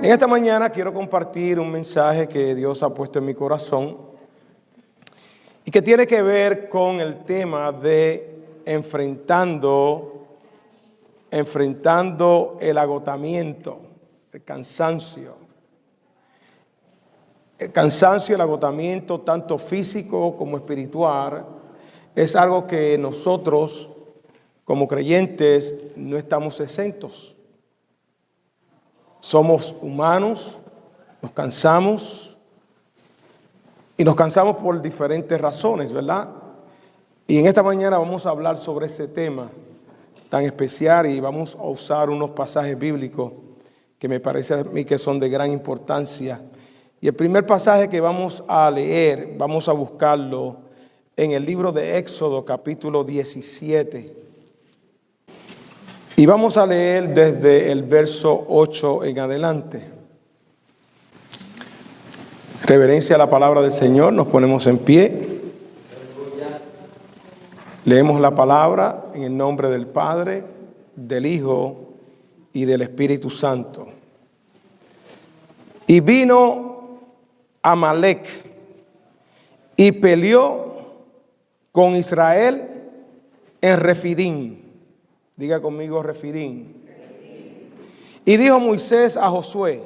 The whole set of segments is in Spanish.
En esta mañana quiero compartir un mensaje que Dios ha puesto en mi corazón y que tiene que ver con el tema de enfrentando el agotamiento, el cansancio. El cansancio, el agotamiento, tanto físico como espiritual, es algo que nosotros, como creyentes, no estamos exentos. Somos humanos, nos cansamos, y nos cansamos por diferentes razones, ¿verdad? Y en esta mañana vamos a hablar sobre ese tema tan especial y vamos a usar unos pasajes bíblicos que me parece a mí que son de gran importancia. Y el primer pasaje que vamos a leer, vamos a buscarlo en el libro de Éxodo, capítulo 17. Y vamos a leer desde el verso 8 en adelante. Reverencia a la palabra del Señor, nos ponemos en pie. Leemos la palabra en el nombre del Padre, del Hijo y del Espíritu Santo. Y vino Amalec y peleó con Israel en Refidim. Diga conmigo Refidim. Y dijo Moisés a Josué: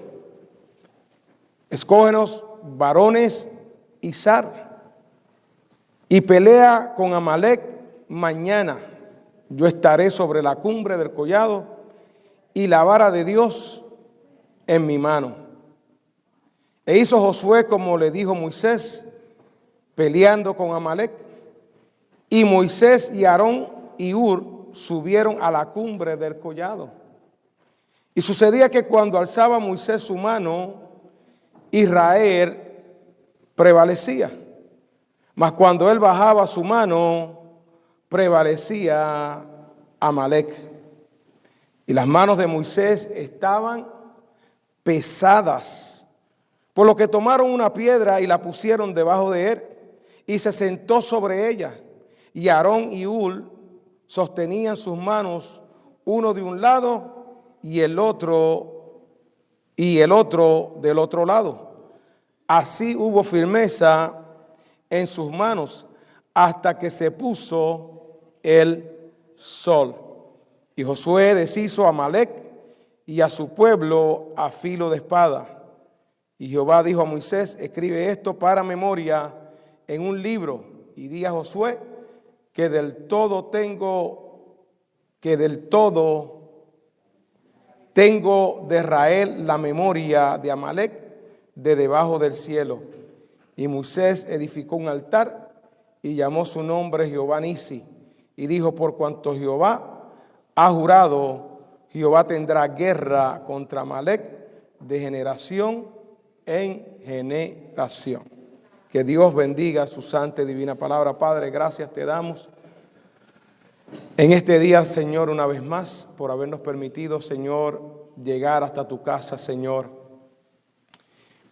escógenos varones Izar y pelea con Amalec mañana. Yo estaré sobre la cumbre del collado y la vara de Dios en mi mano. E hizo Josué como le dijo Moisés, peleando con Amalec. Y Moisés y Aarón y Hur subieron a la cumbre del collado. Y sucedía que cuando alzaba Moisés su mano, Israel prevalecía. Mas cuando él bajaba su mano, prevalecía Amalec. Y las manos de Moisés estaban pesadas, por lo que tomaron una piedra y la pusieron debajo de él, y se sentó sobre ella. Y Aarón y Hur sostenían sus manos, uno de un lado y el otro del otro lado. Así hubo firmeza en sus manos hasta que se puso el sol. Y Josué deshizo a Amalec y a su pueblo a filo de espada. Y Jehová dijo a Moisés: escribe esto para memoria en un libro, y di a Josué que del todo tengo de Israel la memoria de Amalec de debajo del cielo. Y Moisés edificó un altar y llamó su nombre Jehová Nisi. Y dijo: por cuanto Jehová ha jurado, Jehová tendrá guerra contra Amalec de generación en generación. Que Dios bendiga su santa y divina palabra. Padre, gracias te damos en este día, Señor, una vez más, por habernos permitido, Señor, llegar hasta tu casa, Señor.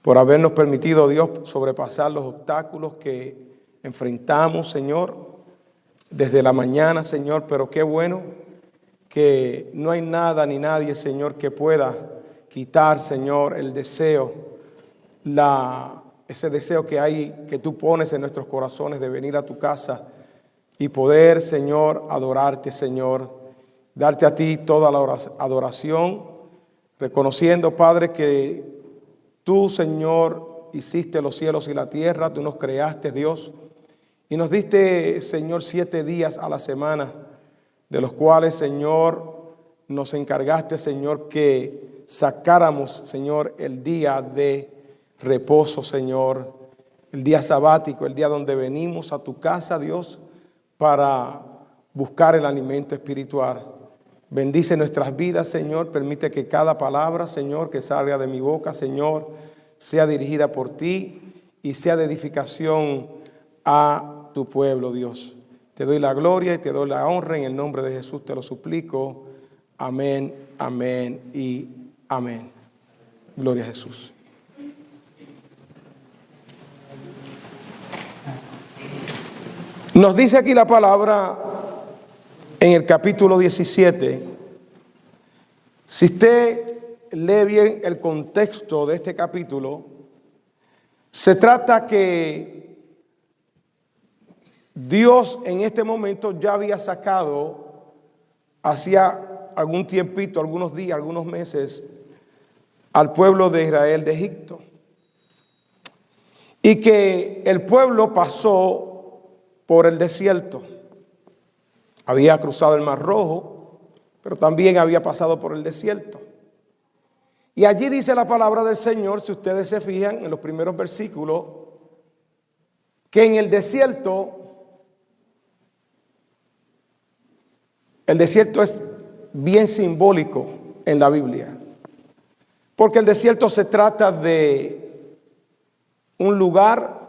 Por habernos permitido, Dios, sobrepasar los obstáculos que enfrentamos, Señor, desde la mañana, Señor. Pero qué bueno que no hay nada ni nadie, Señor, que pueda quitar, Señor, el deseo, ese deseo que hay, que tú pones en nuestros corazones de venir a tu casa y poder, Señor, adorarte, Señor, darte a ti toda la adoración, reconociendo, Padre, que tú, Señor, hiciste los cielos y la tierra, tú nos creaste, Dios, y nos diste, Señor, 7 días a la semana, de los cuales, Señor, nos encargaste, Señor, que sacáramos, Señor, el día de reposo, Señor, el día sabático, el día donde venimos a tu casa, Dios, para buscar el alimento espiritual. Bendice nuestras vidas, Señor. Permite que cada palabra, Señor, que salga de mi boca, Señor, sea dirigida por ti y sea de edificación a tu pueblo, Dios. Te doy la gloria y te doy la honra. En el nombre de Jesús te lo suplico. Amén, amén y amén. Gloria a Jesús. Nos dice aquí la palabra en el capítulo 17. Si usted lee bien el contexto de este capítulo, se trata que Dios en este momento ya había sacado hacía algún tiempito, algunos días, algunos meses, al pueblo de Israel de Egipto. Y que el pueblo pasó por el desierto. Había cruzado el Mar Rojo, pero también había pasado por el desierto. Y allí dice la palabra del Señor, si ustedes se fijan en los primeros versículos, que en el desierto es bien simbólico en la Biblia, porque el desierto se trata de un lugar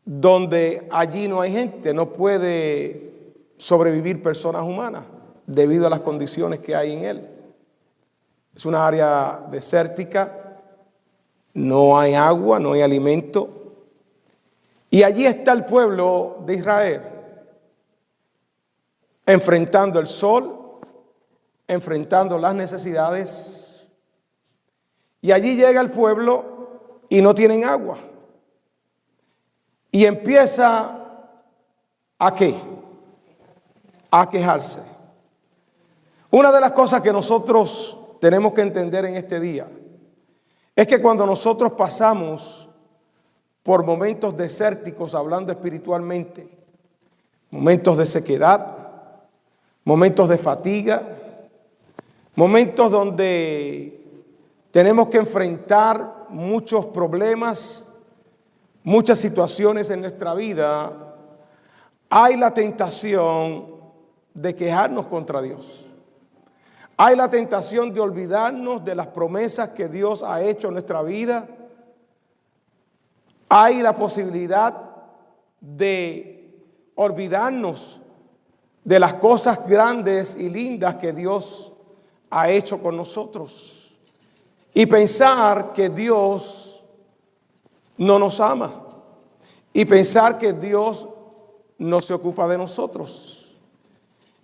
donde allí no hay gente, no puede sobrevivir personas humanas debido a las condiciones que hay en él. Es una área desértica, no hay agua, no hay alimento. Y allí está el pueblo de Israel, enfrentando el sol, enfrentando las necesidades. Y allí llega el pueblo y no tienen agua. Y empieza ¿a qué? A quejarse. Una de las cosas que nosotros tenemos que entender en este día es que cuando nosotros pasamos por momentos desérticos, hablando espiritualmente, momentos de sequedad, momentos de fatiga, momentos donde tenemos que enfrentar muchos problemas, muchas situaciones en nuestra vida, hay la tentación de quejarnos contra Dios. Hay la tentación de olvidarnos de las promesas que Dios ha hecho en nuestra vida. Hay la posibilidad de olvidarnos de las cosas grandes y lindas que Dios ha hecho con nosotros y pensar que Dios no nos ama y pensar que Dios no se ocupa de nosotros.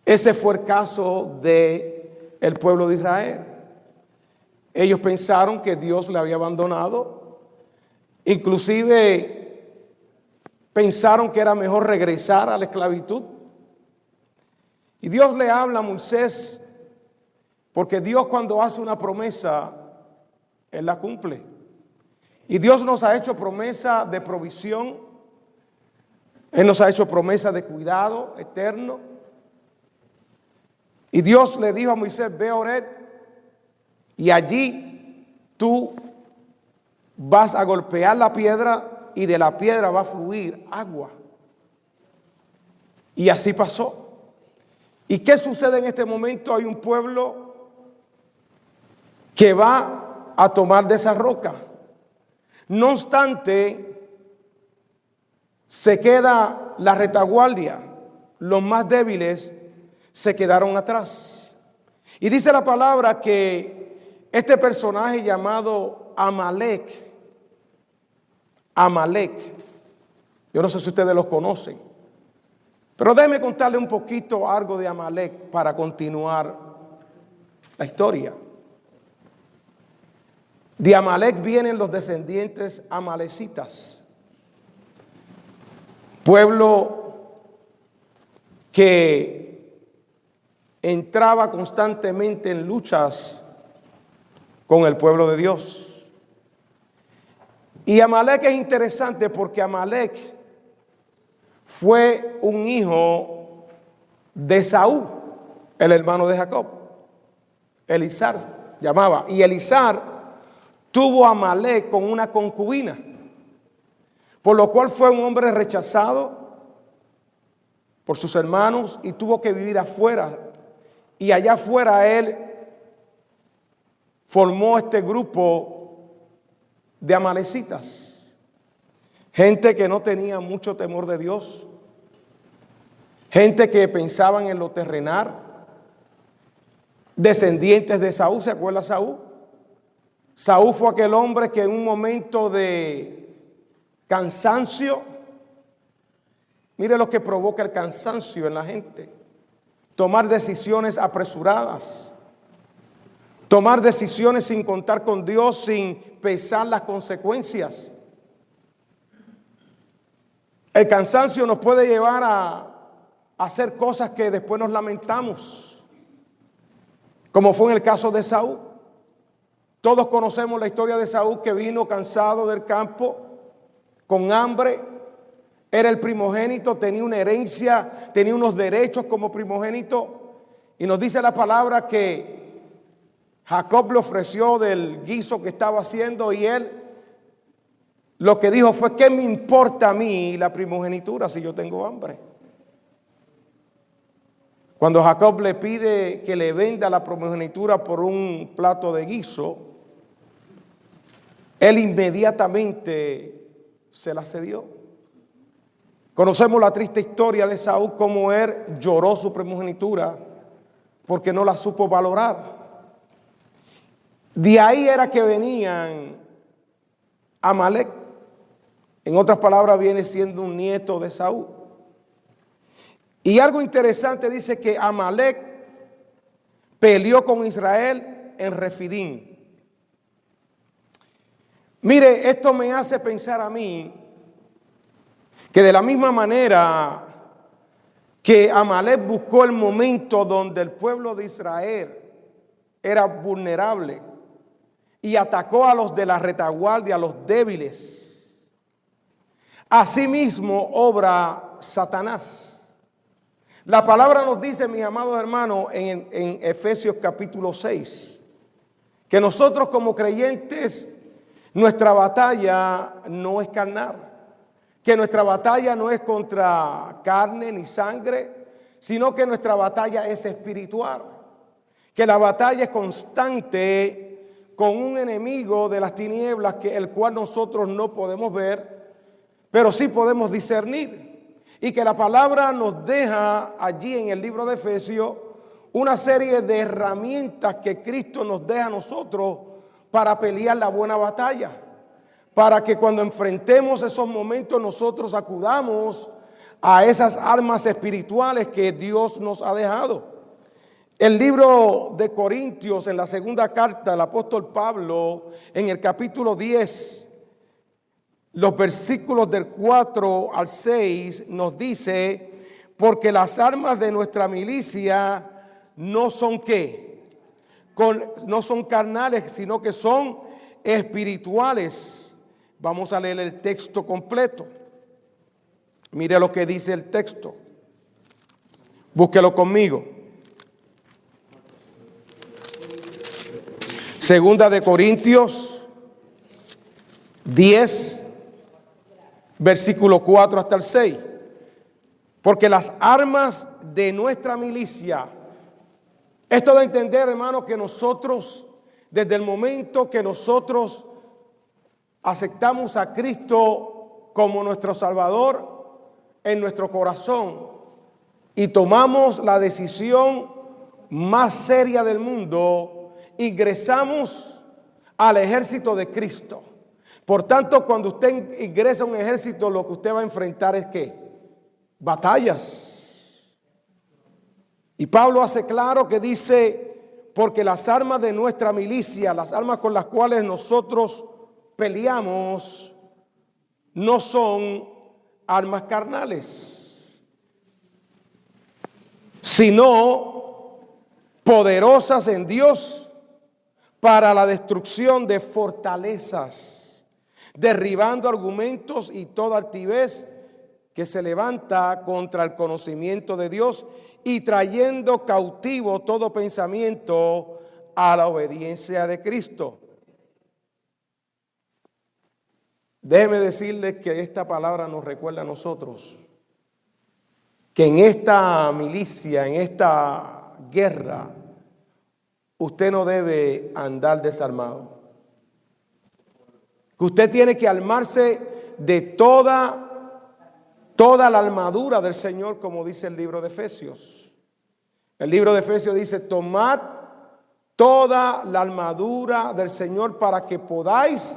Ese fue el caso de el pueblo de Israel. Ellos pensaron que Dios le había abandonado, inclusive pensaron que era mejor regresar a la esclavitud. Y Dios le habla a Moisés, porque Dios cuando hace una promesa, Él la cumple. Y Dios nos ha hecho promesa de provisión, Él nos ha hecho promesa de cuidado eterno. Y Dios le dijo a Moisés, ve a Horeb y allí tú vas a golpear la piedra y de la piedra va a fluir agua. Y así pasó. ¿Y qué sucede en este momento? Hay un pueblo que va a tomar de esa roca. No obstante, se queda la retaguardia, los más débiles se quedaron atrás. Y dice la palabra que este personaje llamado Amalek, yo no sé si ustedes los conocen, pero déjenme contarle un poquito algo de Amalek para continuar la historia. De Amalek vienen los descendientes amalecitas, pueblo que entraba constantemente en luchas con el pueblo de Dios. Y Amalek es interesante porque Amalek fue un hijo de Esaú, el hermano de Jacob. Elizar se llamaba. Y Elizar tuvo a Amalek con una concubina, por lo cual fue un hombre rechazado por sus hermanos y tuvo que vivir afuera. Y allá afuera él formó este grupo de amalecitas, gente que no tenía mucho temor de Dios, gente que pensaban en lo terrenal, descendientes de Saúl. ¿Se acuerda Saúl? Saúl fue aquel hombre que en un momento de cansancio, mire lo que provoca el cansancio en la gente: tomar decisiones apresuradas, tomar decisiones sin contar con Dios, sin pesar las consecuencias. El cansancio nos puede llevar a hacer cosas que después nos lamentamos, como fue en el caso de Saúl. Todos conocemos la historia de Saúl, que vino cansado del campo, con hambre. Era el primogénito, tenía una herencia, tenía unos derechos como primogénito. Y nos dice la palabra que Jacob le ofreció del guiso que estaba haciendo, y él lo que dijo fue: ¿qué me importa a mí la primogenitura si yo tengo hambre? Cuando Jacob le pide que le venda la primogenitura por un plato de guiso, él inmediatamente se la cedió. Conocemos la triste historia de Saúl, cómo él lloró su primogenitura porque no la supo valorar. De ahí era que venían Amalek. En otras palabras, viene siendo un nieto de Saúl. Y algo interesante dice que Amalek peleó con Israel en Refidim. Mire, esto me hace pensar a mí que de la misma manera que Amalek buscó el momento donde el pueblo de Israel era vulnerable y atacó a los de la retaguardia, a los débiles, asimismo obra Satanás. La palabra nos dice, mis amados hermanos, en Efesios capítulo 6, que nosotros como creyentes, nuestra batalla no es carnal, que nuestra batalla no es contra carne ni sangre, sino que nuestra batalla es espiritual, que la batalla es constante con un enemigo de las tinieblas, el cual nosotros no podemos ver, pero sí podemos discernir. Y que la palabra nos deja allí en el libro de Efesios una serie de herramientas que Cristo nos deja a nosotros para pelear la buena batalla, para que cuando enfrentemos esos momentos nosotros acudamos a esas armas espirituales que Dios nos ha dejado. El libro de Corintios, en la segunda carta del apóstol Pablo, en el capítulo 10, los versículos del 4 al 6 nos dice: porque las armas de nuestra milicia no son ¿qué? No son carnales, sino que son espirituales. Vamos a leer el texto completo. Mire lo que dice el texto. Búsquelo conmigo. Segunda de Corintios 10, versículo 4 hasta el 6. Porque las armas de nuestra milicia, esto da a entender, hermano, que nosotros, desde el momento que nosotros aceptamos a Cristo como nuestro Salvador en nuestro corazón y tomamos la decisión más seria del mundo, ingresamos al ejército de Cristo. Por tanto, cuando usted ingresa a un ejército, lo que usted va a enfrentar es ¿qué? Batallas. Y Pablo hace claro que dice: porque las armas de nuestra milicia, las armas con las cuales nosotros peleamos, no son armas carnales, sino poderosas en Dios para la destrucción de fortalezas, derribando argumentos y toda altivez que se levanta contra el conocimiento de Dios y trayendo cautivo todo pensamiento a la obediencia de Cristo. Déjeme decirles que esta palabra nos recuerda a nosotros que en esta milicia, en esta guerra, usted no debe andar desarmado. Que usted tiene que armarse de toda la armadura del Señor, como dice el libro de Efesios. El libro de Efesios dice: tomad toda la armadura del Señor para que podáis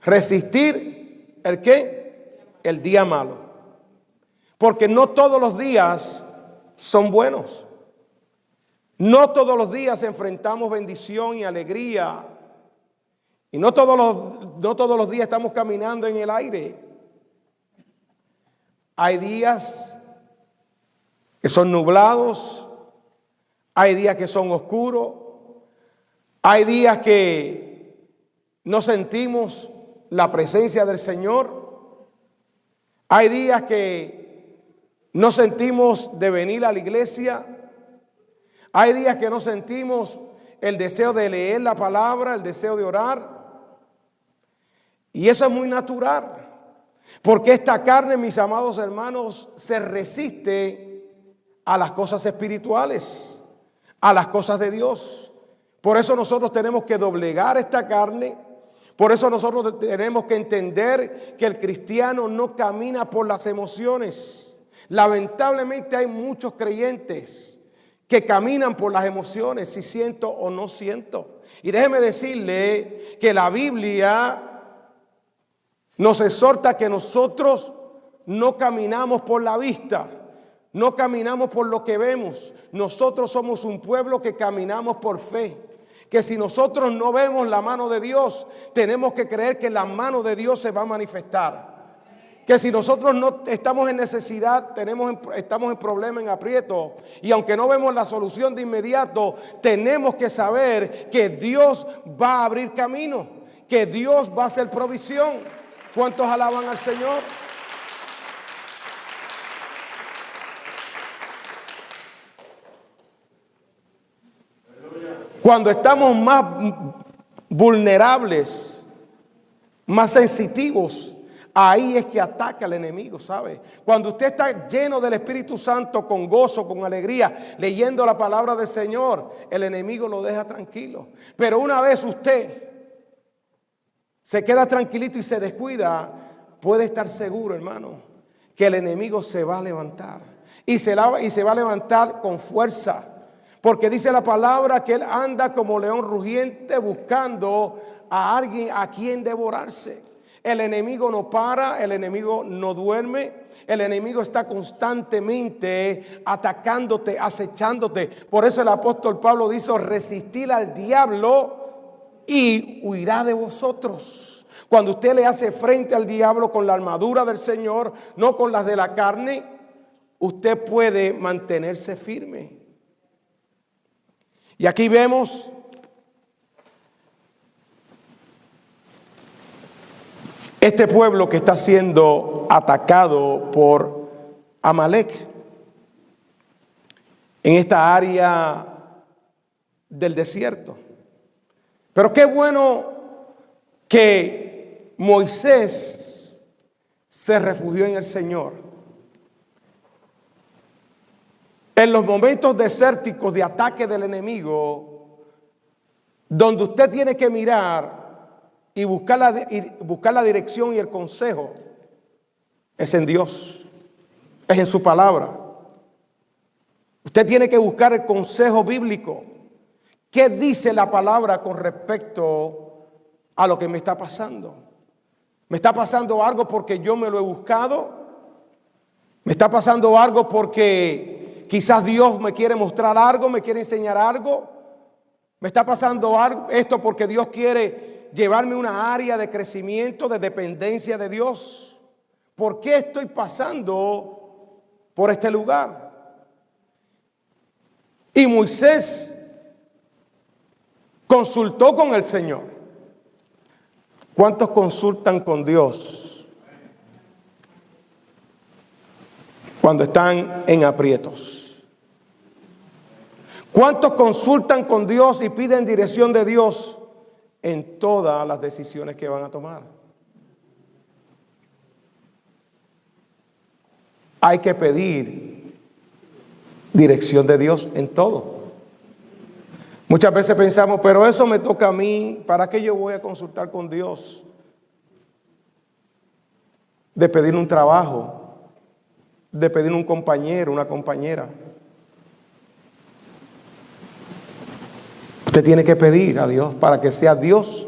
resistir ¿el qué? El día malo. Porque no todos los días son buenos. No todos los días enfrentamos bendición y alegría. Y no todos los días estamos caminando en el aire. Hay días que son nublados, hay días que son oscuros, hay días que no sentimos la presencia del Señor, hay días que no sentimos de venir a la iglesia, hay días que no sentimos el deseo de leer la palabra, el deseo de orar. Y eso es muy natural, porque esta carne, mis amados hermanos, se resiste a las cosas espirituales, a las cosas de Dios. Por eso nosotros tenemos que doblegar esta carne. Por eso nosotros tenemos que entender que el cristiano no camina por las emociones. Lamentablemente hay muchos creyentes que caminan por las emociones, si siento o no siento. Y déjeme decirle que la Biblia nos exhorta que nosotros no caminamos por la vista, no caminamos por lo que vemos. Nosotros somos un pueblo que caminamos por fe. Que si nosotros no vemos la mano de Dios, tenemos que creer que la mano de Dios se va a manifestar. Que si nosotros no estamos en necesidad, estamos en problema, en aprieto, y aunque no vemos la solución de inmediato, tenemos que saber que Dios va a abrir camino, que Dios va a hacer provisión. ¿Cuántos alaban al Señor? Cuando estamos más vulnerables, más sensitivos, ahí es que ataca el enemigo, ¿sabe? Cuando usted está lleno del Espíritu Santo, con gozo, con alegría, leyendo la palabra del Señor, el enemigo lo deja tranquilo. Pero una vez usted se queda tranquilito y se descuida, puede estar seguro, hermano, que el enemigo se va a levantar. Y se va a levantar con fuerza. Porque dice la palabra que él anda como león rugiente buscando a alguien a quien devorarse. El enemigo no para, el enemigo no duerme, el enemigo está constantemente atacándote, acechándote. Por eso el apóstol Pablo dice: resistir al diablo y huirá de vosotros. Cuando usted le hace frente al diablo con la armadura del Señor, no con las de la carne, usted puede mantenerse firme. Y aquí vemos este pueblo que está siendo atacado por Amalek en esta área del desierto. Pero qué bueno que Moisés se refugió en el Señor. En los momentos desérticos de ataque del enemigo, donde usted tiene que mirar y buscar la dirección y el consejo, es en Dios, es en su palabra. Usted tiene que buscar el consejo bíblico. ¿Qué dice la palabra con respecto a lo que me está pasando? ¿Me está pasando algo porque yo me lo he buscado? ¿Me está pasando algo porque quizás Dios me quiere mostrar algo, me quiere enseñar algo? ¿Me está pasando esto porque Dios quiere llevarme a una área de crecimiento, de dependencia de Dios? ¿Por qué estoy pasando por este lugar? Y Moisés consultó con el Señor. ¿Cuántos consultan con Dios cuando están en aprietos? ¿Cuántos consultan con Dios y piden dirección de Dios en todas las decisiones que van a tomar? Hay que pedir dirección de Dios en todo. Muchas veces pensamos, pero eso me toca a mí, ¿para qué yo voy a consultar con Dios? De pedir un trabajo, de pedir un compañero, una compañera. Usted tiene que pedir a Dios para que sea Dios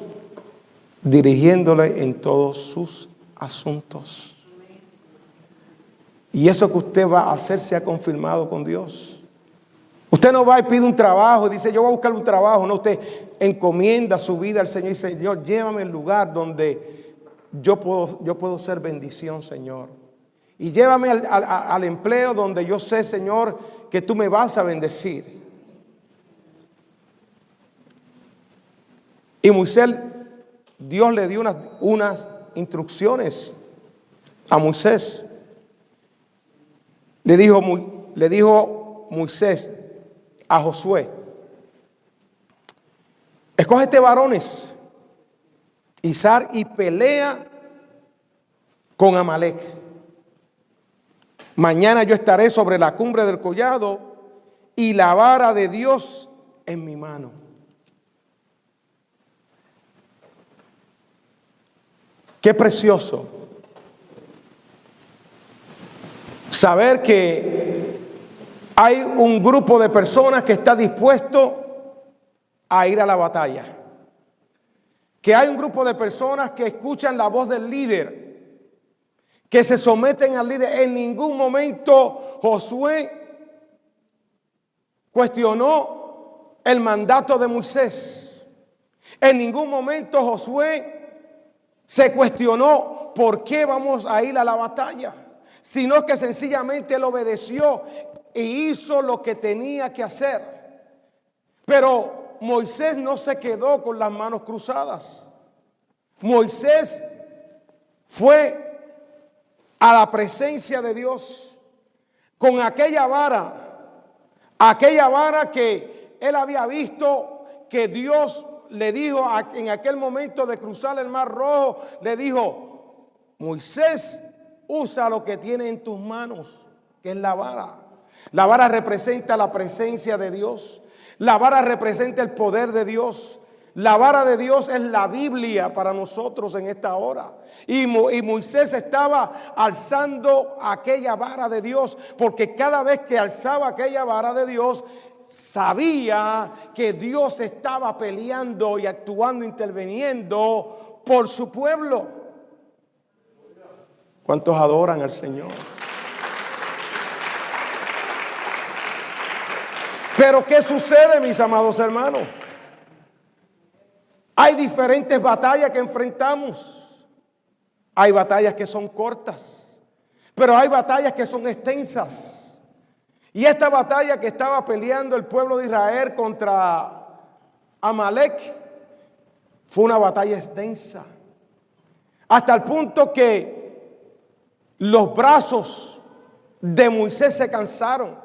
dirigiéndole en todos sus asuntos. Y eso que usted va a hacer se ha confirmado con Dios. Usted no va y pide un trabajo y dice, yo voy a buscar un trabajo. No, usted encomienda su vida al Señor y dice, Señor, llévame al lugar donde yo puedo ser bendición, Señor. Y llévame al empleo donde yo sé, Señor, que tú me vas a bendecir. Y Moisés, Dios le dio unas instrucciones a Moisés. Le dijo Moisés a Josué: escógete varones, Izar, y pelea con Amalek. Mañana yo estaré sobre la cumbre del collado y la vara de Dios en mi mano. Qué precioso saber que hay un grupo de personas que está dispuesto a ir a la batalla. Que hay un grupo de personas que escuchan la voz del líder, que se someten al líder. En ningún momento Josué cuestionó el mandato de Moisés. En ningún momento Josué se cuestionó por qué vamos a ir a la batalla, sino que sencillamente él obedeció e hizo lo que tenía que hacer. Pero Moisés no se quedó con las manos cruzadas. Moisés fue a la presencia de Dios con aquella vara que él había visto que Dios le dijo en aquel momento de cruzar el Mar Rojo. Le dijo: Moisés, usa lo que tiene en tus manos, que es la vara. La vara representa la presencia de Dios. La vara representa el poder de Dios. La vara de Dios es la Biblia para nosotros en esta hora. Y Moisés estaba alzando aquella vara de Dios, porque cada vez que alzaba aquella vara de Dios, sabía que Dios estaba peleando y actuando, interviniendo por su pueblo. ¿Cuántos adoran al Señor? Pero ¿qué sucede, mis amados hermanos? Hay diferentes batallas que enfrentamos. Hay batallas que son cortas, pero hay batallas que son extensas. Y esta batalla que estaba peleando el pueblo de Israel contra Amalek fue una batalla extensa, hasta el punto que los brazos de Moisés se cansaron.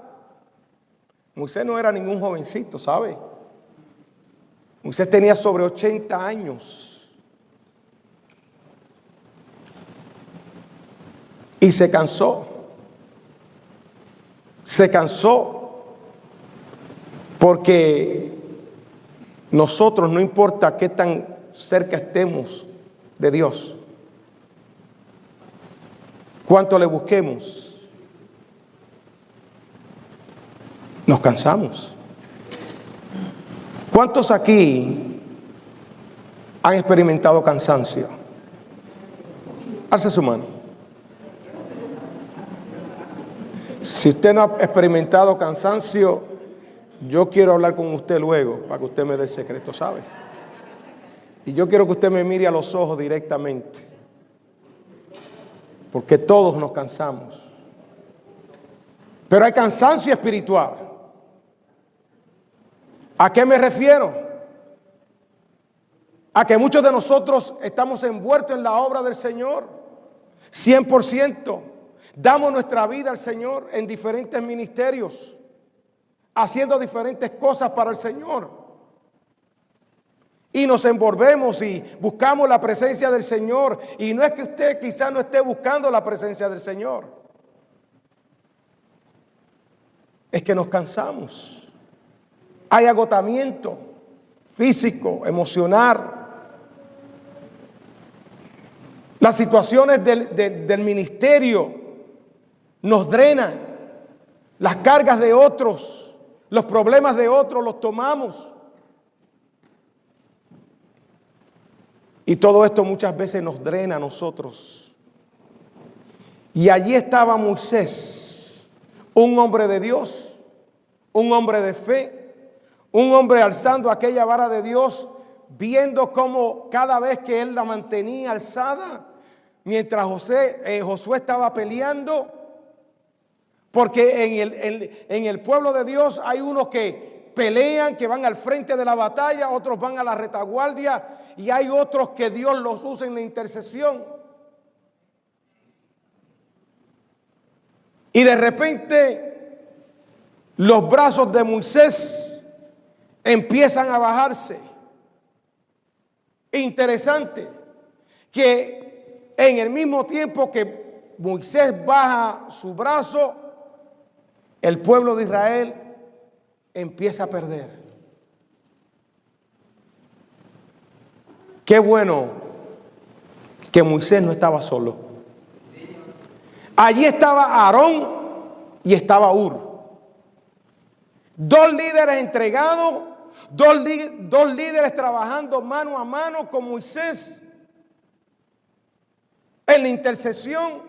Moisés no era ningún jovencito, ¿sabe? Moisés tenía sobre 80 años y se cansó. Se cansó porque nosotros, no importa qué tan cerca estemos de Dios, cuánto le busquemos, nos cansamos. ¿Cuántos aquí han experimentado cansancio? Alce su mano. Si usted no ha experimentado cansancio, yo quiero hablar con usted luego para que usted me dé el secreto, ¿sabe? Y yo quiero que usted me mire a los ojos directamente, porque todos nos cansamos. Pero hay cansancio espiritual. ¿A qué me refiero? A que muchos de nosotros estamos envueltos en la obra del Señor 100%. Damos nuestra vida al Señor en diferentes ministerios, haciendo diferentes cosas para el Señor. Y nos envolvemos y buscamos la presencia del Señor. Y no es que usted quizás no esté buscando la presencia del Señor. Es que nos cansamos. Hay agotamiento físico, emocional. Las situaciones del ministerio nos drenan. Las cargas de otros, los problemas de otros los tomamos. Y todo esto muchas veces nos drena a nosotros. Y allí estaba Moisés, un hombre de Dios, un hombre de fe, un hombre alzando aquella vara de Dios, viendo cómo cada vez que él la mantenía alzada, mientras Josué estaba peleando, porque en el pueblo de Dios hay unos que pelean, que van al frente de la batalla, otros van a la retaguardia y hay otros que Dios los usa en la intercesión. Y de repente los brazos de Moisés empiezan a bajarse. Interesante que en el mismo tiempo que Moisés baja su brazo, el pueblo de Israel empieza a perder. Qué bueno que Moisés no estaba solo. Allí estaba Aarón y estaba Hur. Dos líderes entregados, dos líderes trabajando mano a mano con Moisés en la intercesión.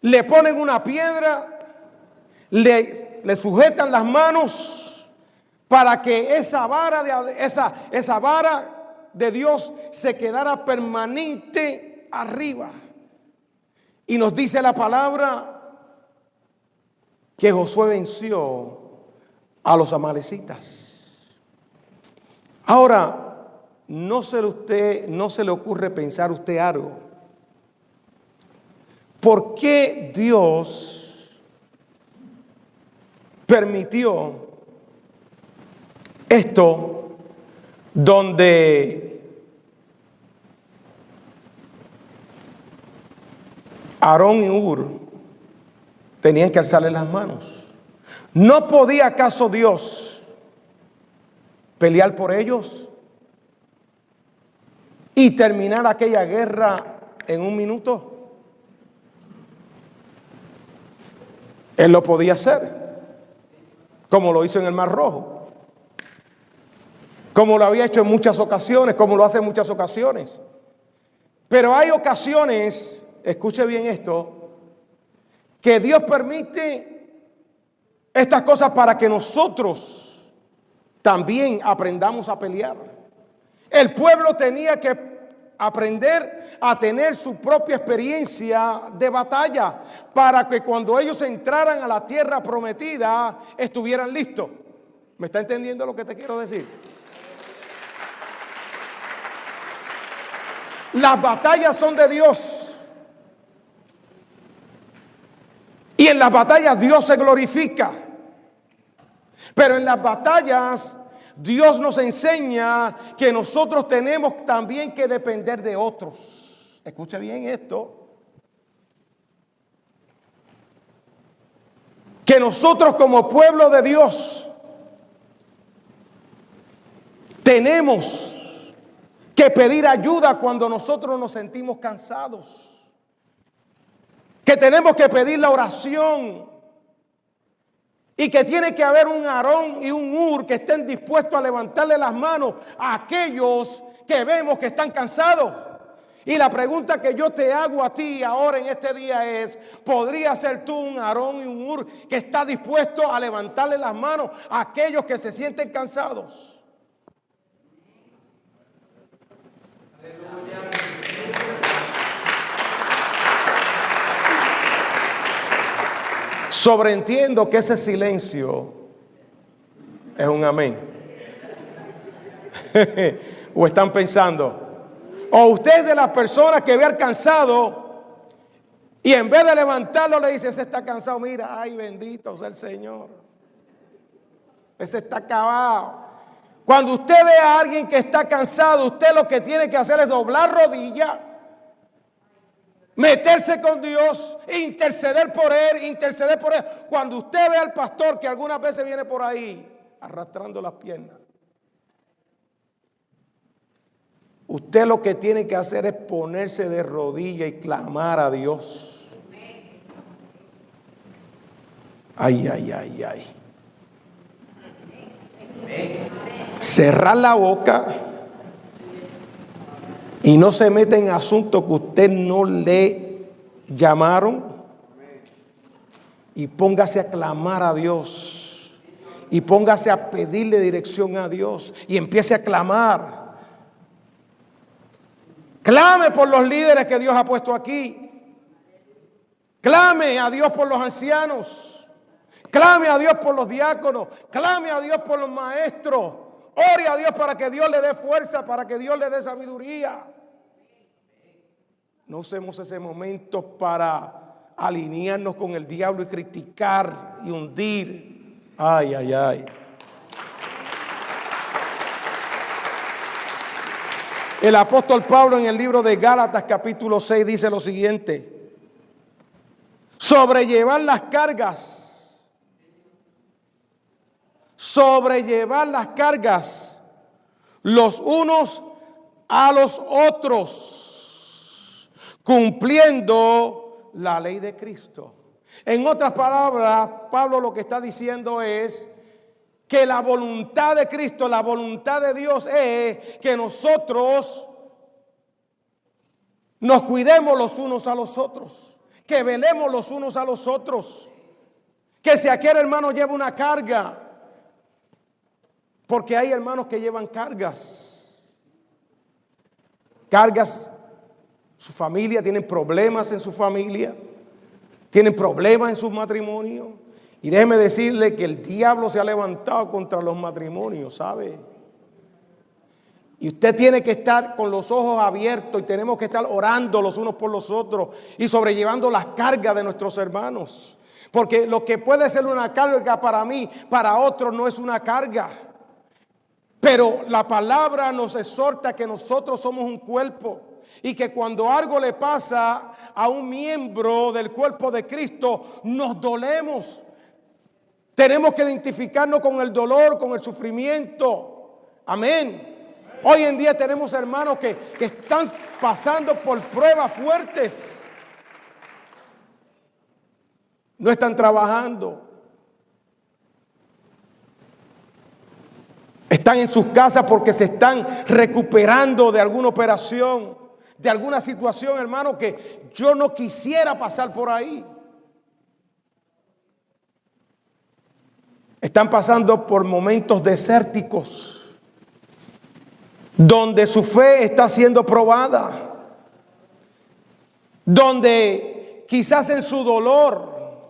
Le ponen una piedra, le sujetan las manos para que esa vara de Dios se quedara permanente arriba. Y nos dice la palabra que Josué venció a los amalecitas. Ahora, no se le ocurre pensar usted algo. ¿Por qué Dios permitió esto donde Aarón y Hur tenían que alzarle las manos? ¿No podía acaso Dios pelear por ellos y terminar aquella guerra en un minuto? Él lo podía hacer, como lo hizo en el Mar Rojo, como lo había hecho en muchas ocasiones, como lo hace en muchas ocasiones. Pero hay ocasiones, escuche bien esto, que Dios permite estas cosas para que nosotros también aprendamos a pelear. El pueblo tenía que aprender a tener su propia experiencia de batalla para que cuando ellos entraran a la tierra prometida estuvieran listos. ¿Me está entendiendo lo que te quiero decir? Las batallas son de Dios. Y en las batallas Dios se glorifica. Pero en las batallas Dios nos enseña que nosotros tenemos también que depender de otros. Escuche bien esto. Que nosotros como pueblo de Dios tenemos que pedir ayuda cuando nosotros nos sentimos cansados. Que tenemos que pedir la oración. Y que tiene que haber un Aarón y un Hur que estén dispuestos a levantarle las manos a aquellos que vemos que están cansados. Y la pregunta que yo te hago a ti ahora en este día es: ¿podrías ser tú un Aarón y un Hur que está dispuesto a levantarle las manos a aquellos que se sienten cansados? Aleluya. Sobreentiendo que ese silencio es un amén. O están pensando, o usted es de las personas que ve al cansado y en vez de levantarlo le dice: ese está cansado, mira, ay, bendito sea el Señor, ese está acabado. Cuando usted ve a alguien que está cansado, usted lo que tiene que hacer es doblar rodillas, meterse con Dios, interceder por él. Cuando usted ve al pastor que algunas veces viene por ahí arrastrando las piernas, usted lo que tiene que hacer es ponerse de rodillas y clamar a Dios. Ay, ay, ay, ay. Cerrar la boca y no se mete en asuntos que usted no le llamaron. y póngase a clamar a Dios y póngase a pedirle dirección a Dios y empiece a clamar. Clame por los líderes que Dios ha puesto aquí. Clame a Dios por los ancianos. Clame a Dios por los diáconos. Clame a Dios por los maestros. Ore a Dios para que Dios le dé fuerza, para que Dios le dé sabiduría. No usemos ese momento para alinearnos con el diablo y criticar y hundir. Ay, ay, ay. El apóstol Pablo en el libro de Gálatas capítulo 6 dice lo siguiente: sobrellevar las cargas los unos a los otros, cumpliendo la ley de Cristo. En otras palabras, Pablo lo que está diciendo es que la voluntad de Cristo, la voluntad de Dios es que nosotros nos cuidemos los unos a los otros, que velemos los unos a los otros, que si aquel hermano lleva una carga, porque hay hermanos que llevan cargas, su familia, tienen problemas en su familia, tienen problemas en su matrimonio. Y déjeme decirle que el diablo se ha levantado contra los matrimonios, ¿sabe? Y usted tiene que estar con los ojos abiertos y tenemos que estar orando los unos por los otros y sobrellevando las cargas de nuestros hermanos. Porque lo que puede ser una carga para mí, para otros no es una carga. Pero la palabra nos exhorta que nosotros somos un cuerpo y que cuando algo le pasa a un miembro del cuerpo de Cristo, nos dolemos. Tenemos que identificarnos con el dolor, con el sufrimiento. Amén. Hoy en día tenemos hermanos que están pasando por pruebas fuertes. No están trabajando. Están en sus casas porque se están recuperando de alguna operación, de alguna situación, hermano, que yo no quisiera pasar por ahí. Están pasando por momentos desérticos, donde su fe está siendo probada, donde quizás en su dolor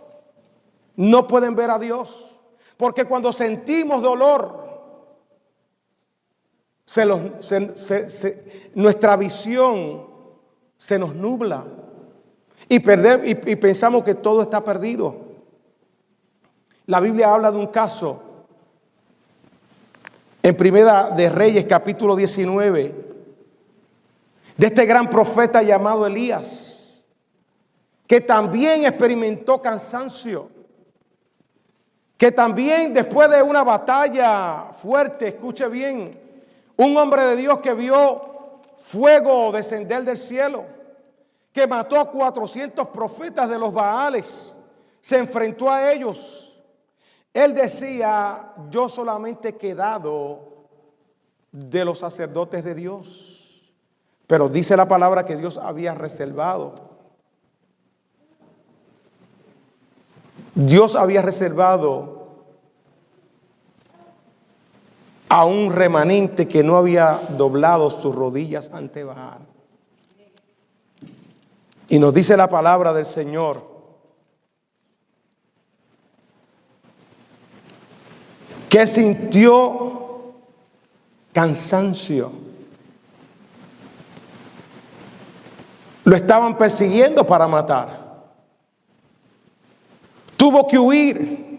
no pueden ver a Dios, porque cuando sentimos dolor, nuestra visión se nos nubla y pensamos que todo está perdido. La Biblia habla de un caso en Primera de Reyes capítulo 19 de este gran profeta llamado Elías, que también experimentó cansancio, que también después de una batalla fuerte, escuche bien, un hombre de Dios que vio fuego descender del cielo, que mató a 400 profetas de los Baales, se enfrentó a ellos. Él decía: yo solamente he quedado de los sacerdotes de Dios. Pero dice la palabra que Dios había reservado. Dios había reservado a un remanente que no había doblado sus rodillas ante Baal. Y nos dice la palabra del Señor que sintió cansancio. Lo estaban persiguiendo para matar. Tuvo que huir.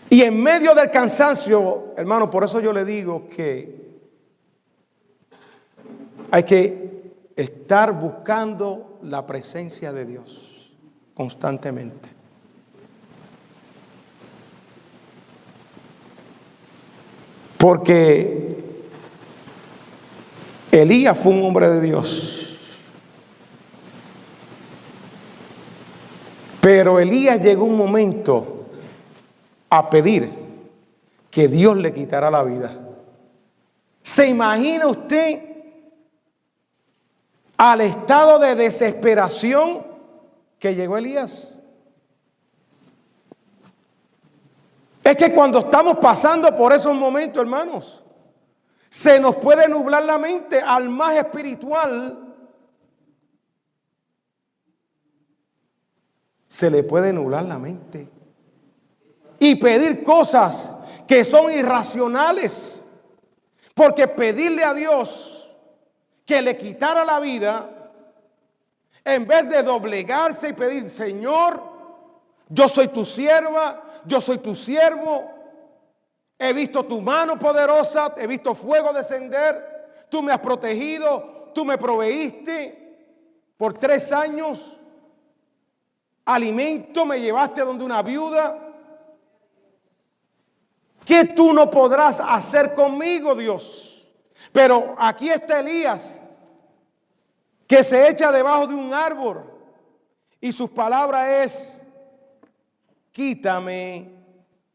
Y en medio del cansancio, hermano, por eso yo le digo que hay que estar buscando la presencia de Dios constantemente. Porque Elías fue un hombre de Dios. Pero Elías llegó un momento a pedir que Dios le quitara la vida. ¿Se imagina usted al estado de desesperación que llegó Elías? Es que cuando estamos pasando por esos momentos, hermanos, se nos puede nublar la mente. Al más espiritual se le puede nublar la mente y pedir cosas que son irracionales, porque pedirle a Dios que le quitara la vida, en vez de doblegarse y pedir: Señor, yo soy tu sierva, yo soy tu siervo, he visto tu mano poderosa, he visto fuego descender, tú me has protegido, tú me proveíste por 3 años, alimento, me llevaste donde una viuda. ¿Qué tú no podrás hacer conmigo, Dios? Pero aquí está Elías, que se echa debajo de un árbol, y sus palabras es: quítame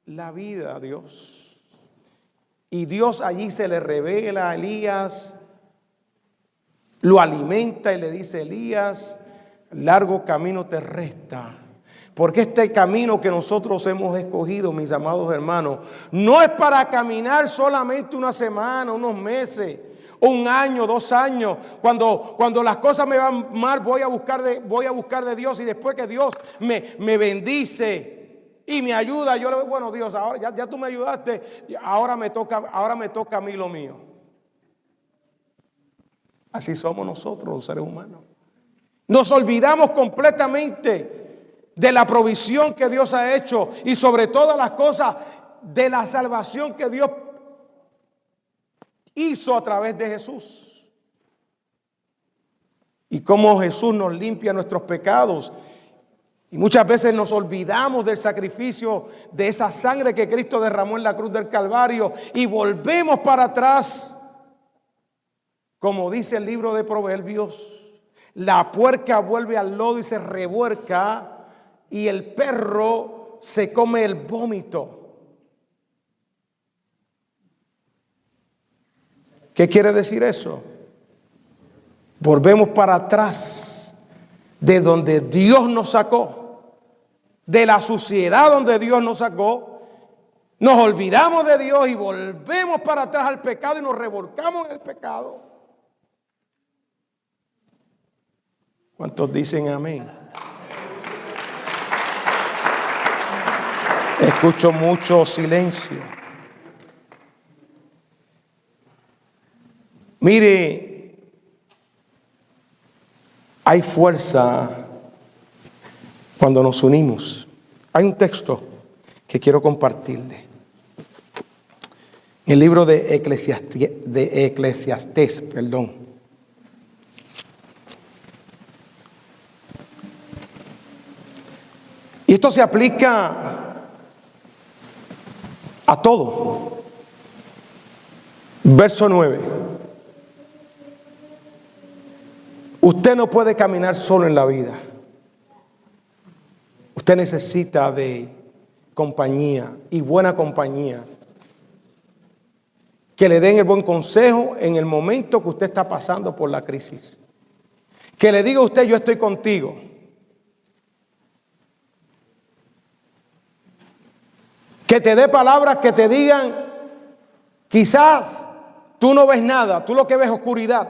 la vida, Dios. Y Dios allí se le revela a Elías, lo alimenta y le dice: Elías, largo camino te resta. Porque este camino que nosotros hemos escogido, mis amados hermanos, no es para caminar solamente una semana, unos meses, 1 año, 2 años. Cuando las cosas me van mal, voy a buscar de Dios, y después que Dios me bendice y me ayuda, yo le digo: bueno, Dios, ahora ya tú me ayudaste, ahora me toca a mí lo mío. Así somos nosotros, los seres humanos. Nos olvidamos completamente de la provisión que Dios ha hecho, y sobre todas las cosas de la salvación que Dios hizo a través de Jesús, y cómo Jesús nos limpia nuestros pecados. Y muchas veces nos olvidamos del sacrificio, de esa sangre que Cristo derramó en la cruz del Calvario, y volvemos para atrás. Como dice el libro de Proverbios, la puerca vuelve al lodo y se revuelca, y el perro se come el vómito. ¿Qué quiere decir eso? Volvemos para atrás de donde Dios nos sacó, de la suciedad donde Dios nos sacó. Nos olvidamos de Dios y volvemos para atrás al pecado y nos revolcamos en el pecado. ¿Cuántos dicen amén? Escucho mucho silencio. Mire, hay fuerza cuando nos unimos. Hay un texto que quiero compartirle. El libro de Eclesiastés, Y esto se aplica a todo. Verso 9. Usted no puede caminar solo en la vida. Usted necesita de compañía, y buena compañía, que le den el buen consejo en el momento que usted está pasando por la crisis. Que le diga a usted: yo estoy contigo. Que te dé palabras que te digan: quizás tú no ves nada, tú lo que ves es oscuridad,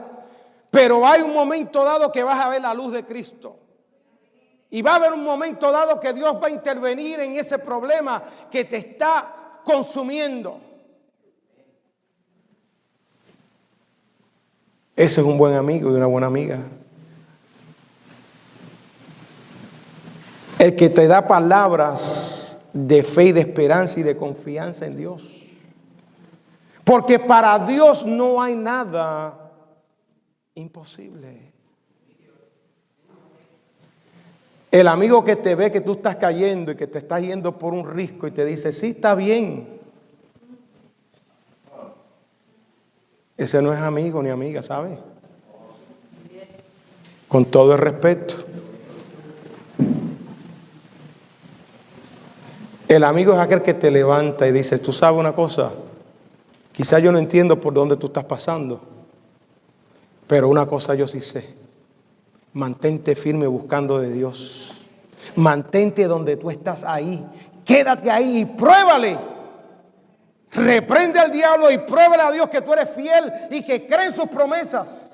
pero hay un momento dado que vas a ver la luz de Cristo. Y va a haber un momento dado que Dios va a intervenir en ese problema que te está consumiendo. Ese es un buen amigo y una buena amiga. El que te da palabras de fe y de esperanza y de confianza en Dios. Porque para Dios no hay nada imposible. El amigo que te ve que tú estás cayendo y que te estás yendo por un risco y te dice: sí, está bien. Ese no es amigo ni amiga, ¿sabe? Con todo el respeto. El amigo es aquel que te levanta y dice: tú sabes una cosa, quizás yo no entiendo por dónde tú estás pasando, pero una cosa yo sí sé: mantente firme buscando de Dios. Mantente donde tú estás ahí. Quédate ahí y pruébale. Reprende al diablo y pruébale a Dios que tú eres fiel y que cree en sus promesas.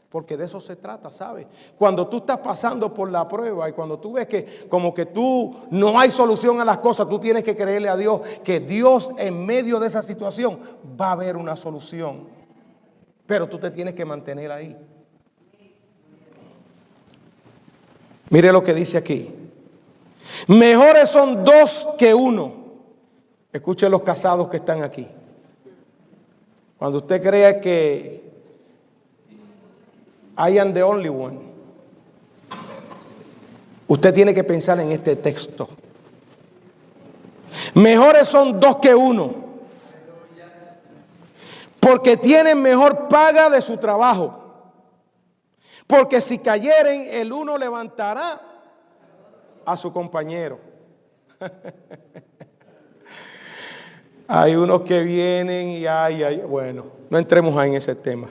Porque de eso se trata, ¿sabes? Cuando tú estás pasando por la prueba y cuando tú ves que como que tú no hay solución a las cosas, tú tienes que creerle a Dios que Dios en medio de esa situación va a haber una solución. Pero tú te tienes que mantener ahí. Mire lo que dice aquí. Mejores son dos que uno. Escuchen los casados que están aquí. Cuando usted crea que I am the only one, usted tiene que pensar en este texto. Mejores son dos que uno, porque tienen mejor paga de su trabajo. Porque si cayeren, el uno levantará a su compañero. Hay unos que vienen y bueno, no entremos ahí en ese tema.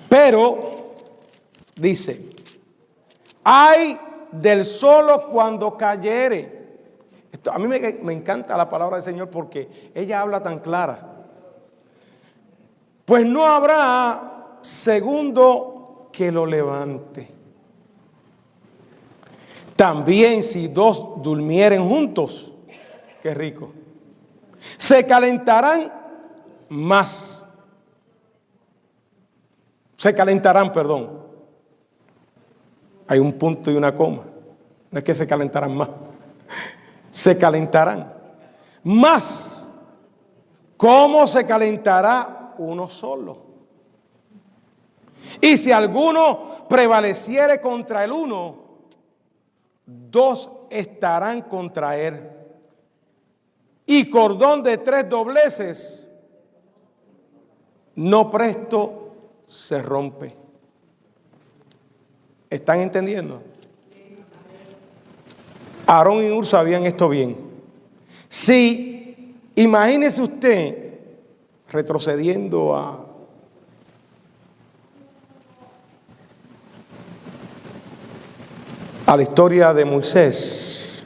Pero, dice, ay del solo cuando cayere. A mí me encanta la palabra del Señor porque ella habla tan clara. Pues no habrá segundo que lo levante. También si dos durmieren juntos, qué rico, se calentarán más. Se calentarán, perdón. Hay un punto y una coma. No es que se calentarán más. Se calentarán más. ¿Cómo se calentará uno solo? Y si alguno prevaleciere contra el uno, dos estarán contra él. Y cordón de tres dobleces no presto se rompe. ¿Están entendiendo? Aarón y Hur sabían esto bien. Si, imagínese usted retrocediendo a la historia de Moisés.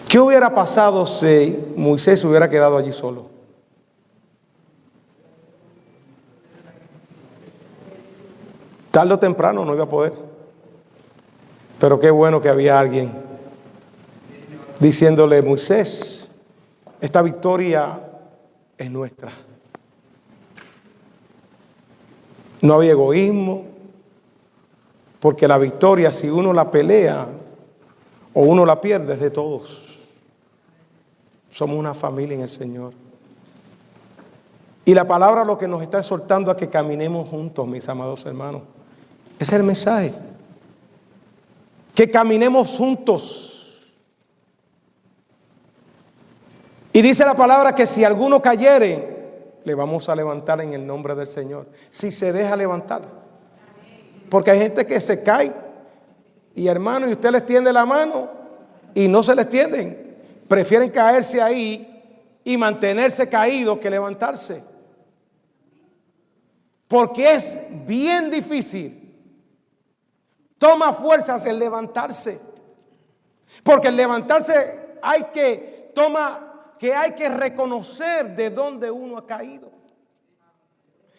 ¿Qué hubiera pasado si Moisés hubiera quedado allí solo? Tarde o temprano no iba a poder. Pero qué bueno que había alguien diciéndole: Moisés, esta victoria es nuestra. No había egoísmo, porque la victoria, si uno la pelea o uno la pierde, es de todos. Somos una familia en el Señor. Y la palabra lo que nos está exhortando a que caminemos juntos, mis amados hermanos. Ese es el mensaje. Que caminemos juntos. Y dice la palabra que si alguno cayere, le vamos a levantar en el nombre del Señor. Si se deja levantar. Porque hay gente que se cae. Y hermano, y usted les tiende la mano y no se les tienden. Prefieren caerse ahí y mantenerse caídos que levantarse. Porque es bien difícil. Toma fuerzas el levantarse. Porque el levantarse hay que reconocer de dónde uno ha caído.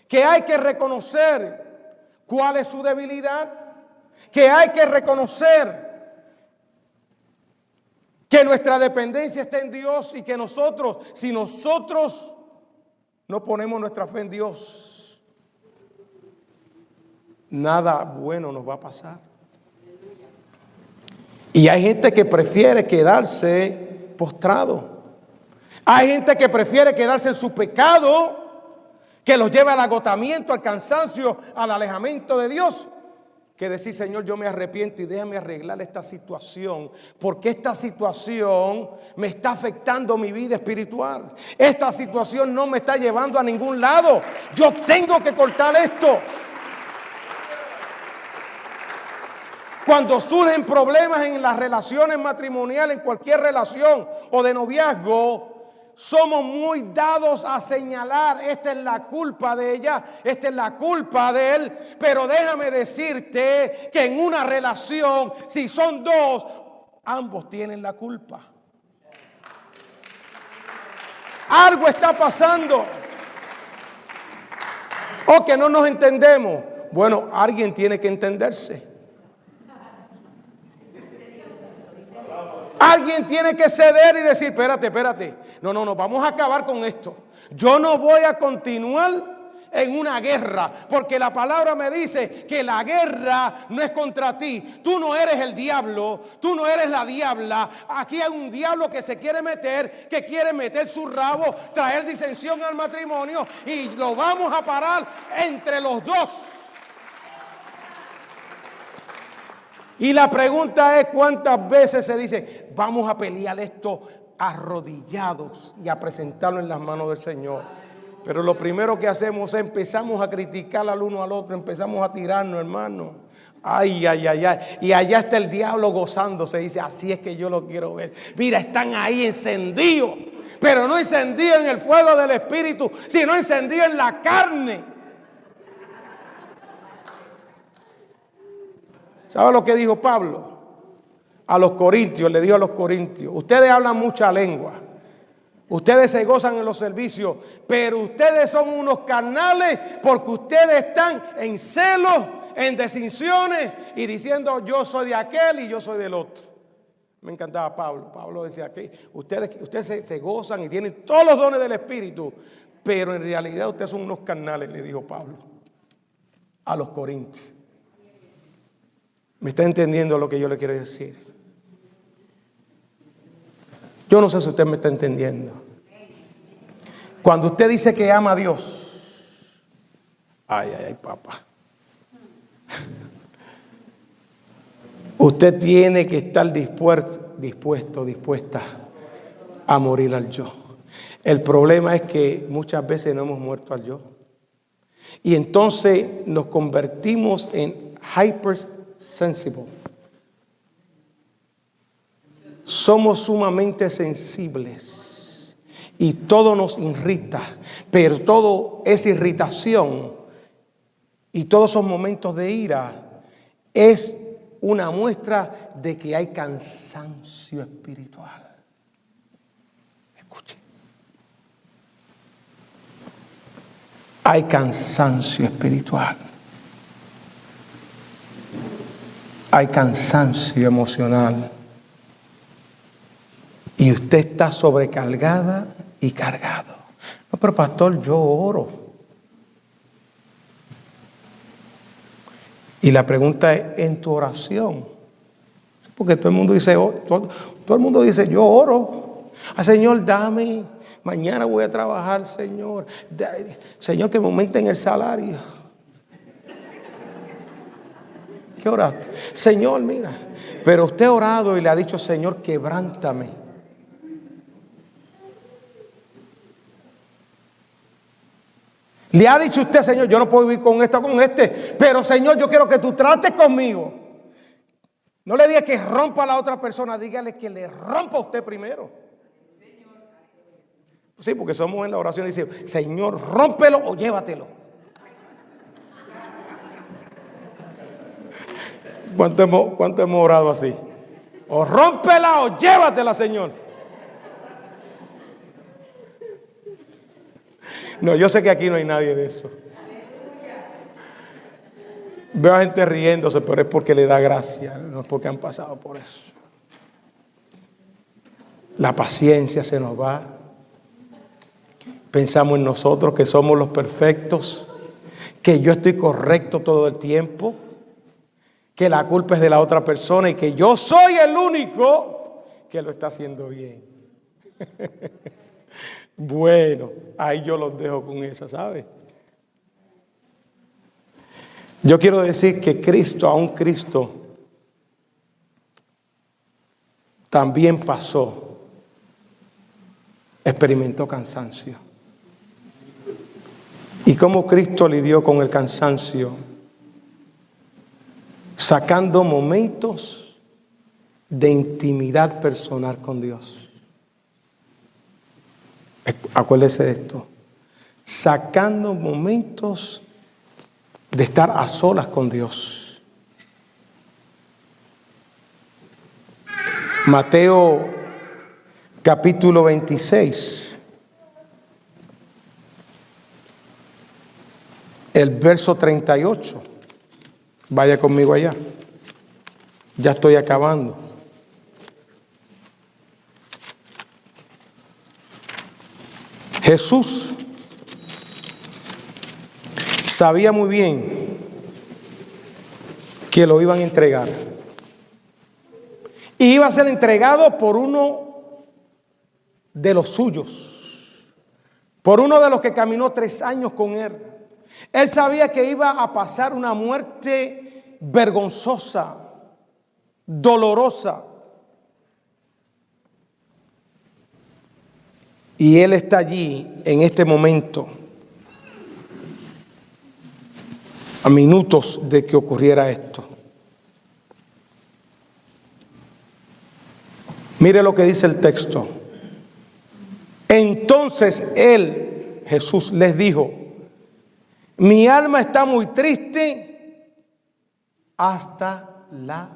Que hay que reconocer cuál es su debilidad. Que hay que reconocer que nuestra dependencia está en Dios y que nosotros, si nosotros no ponemos nuestra fe en Dios, nada bueno nos va a pasar. Y hay gente que prefiere quedarse postrado. Hay gente que prefiere quedarse en su pecado, que los lleva al agotamiento, al cansancio, al alejamiento de Dios, que decir: Señor, yo me arrepiento y déjame arreglar esta situación, porque esta situación me está afectando mi vida espiritual. Esta situación no me está llevando a ningún lado. Yo tengo que cortar esto. Cuando surgen problemas en las relaciones matrimoniales, en cualquier relación o de noviazgo, somos muy dados a señalar, esta es la culpa de ella, esta es la culpa de él. Pero déjame decirte que en una relación, si son dos, ambos tienen la culpa. Algo está pasando. O que no nos entendemos. Bueno, alguien tiene que entenderse. Alguien tiene que ceder y decir, espérate. No, vamos a acabar con esto. Yo no voy a continuar en una guerra, porque la palabra me dice que la guerra no es contra ti. Tú no eres el diablo, tú no eres la diabla. Aquí hay un diablo que se quiere meter, que quiere meter su rabo, traer disensión al matrimonio, y lo vamos a parar entre los dos. Y la pregunta es, ¿cuántas veces se dice, vamos a pelear esto arrodillados y a presentarlo en las manos del Señor? Pero lo primero que hacemos es empezamos a criticar al uno al otro, empezamos a tirarnos, hermano. Ay. Y allá está el diablo gozándose, dice, así es que yo lo quiero ver. Mira, están ahí encendidos, pero no encendidos en el fuego del Espíritu, sino encendidos en la carne. ¿Sabe lo que dijo Pablo? A los corintios, le dijo a los corintios, ustedes hablan mucha lengua, ustedes se gozan en los servicios, pero ustedes son unos carnales porque ustedes están en celos, en distinciones y diciendo yo soy de aquel y yo soy del otro. Me encantaba Pablo. Pablo decía que ustedes se gozan y tienen todos los dones del Espíritu, pero en realidad ustedes son unos carnales, le dijo Pablo a los corintios. ¿Me está entendiendo lo que yo le quiero decir? Yo no sé si usted me está entendiendo. Cuando usted dice que ama a Dios, ay, papá. Usted tiene que estar dispuesta a morir al yo. El problema es que muchas veces no hemos muerto al yo. Y entonces nos convertimos en hypersensible. Somos sumamente sensibles y todo nos irrita, pero todo es irritación y todos esos momentos de ira es una muestra de que hay cansancio espiritual. Escuche. Hay cansancio espiritual. Hay cansancio emocional. Y usted está sobrecargada y cargado. No, pero pastor, yo oro. Y la pregunta es, en tu oración. Porque todo el mundo dice, todo el mundo dice, yo oro. Ah, Señor, dame. Mañana voy a trabajar, Señor. Señor, que me aumenten el salario. ¿Qué oraste? Señor, mira. Pero usted ha orado y le ha dicho, Señor, quebrántame. Le ha dicho usted, Señor, yo no puedo vivir con esto, con este, pero Señor, yo quiero que tú trates conmigo. No le diga que rompa a la otra persona, dígale que le rompa a usted primero. Sí, porque somos en la oración, dice, Señor, rómpelo o llévatelo. ¿Cuánto hemos orado así? O rómpela o llévatela, Señor. No, yo sé que aquí no hay nadie de eso. Veo a gente riéndose, pero es porque le da gracia, no es porque han pasado por eso. La paciencia se nos va. Pensamos en nosotros que somos los perfectos, que yo estoy correcto todo el tiempo, que la culpa es de la otra persona y que yo soy el único que lo está haciendo bien. Bueno, ahí yo los dejo con esa, ¿sabe? Yo quiero decir que Cristo, aún Cristo, también experimentó cansancio. ¿Y cómo Cristo lidió con el cansancio? Sacando momentos de intimidad personal con Dios. Acuérdese de esto. Sacando momentos de estar a solas con Dios. Mateo capítulo 26. El verso 38. Vaya conmigo allá. Ya estoy acabando. Jesús sabía muy bien que lo iban a entregar. Y iba a ser entregado por uno de los suyos, por uno de los que caminó 3 años con él. Él sabía que iba a pasar una muerte vergonzosa, dolorosa. Y él está allí en este momento, a minutos de que ocurriera esto. Mire lo que dice el texto. Entonces él, Jesús, les dijo: mi alma está muy triste hasta la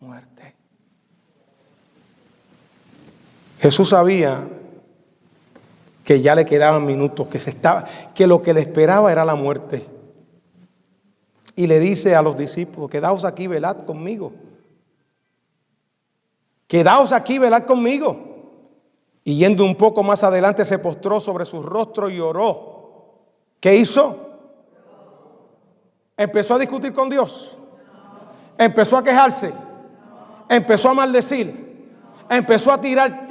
muerte. Jesús sabía que ya le quedaban minutos, que lo que le esperaba era la muerte. Y le dice a los discípulos: quedaos aquí, velad conmigo. Quedaos aquí, velad conmigo. Y yendo un poco más adelante, se postró sobre su rostro y oró. ¿Qué hizo? ¿Empezó a discutir con Dios? ¿Empezó a quejarse? ¿Empezó a maldecir? ¿Empezó a tirar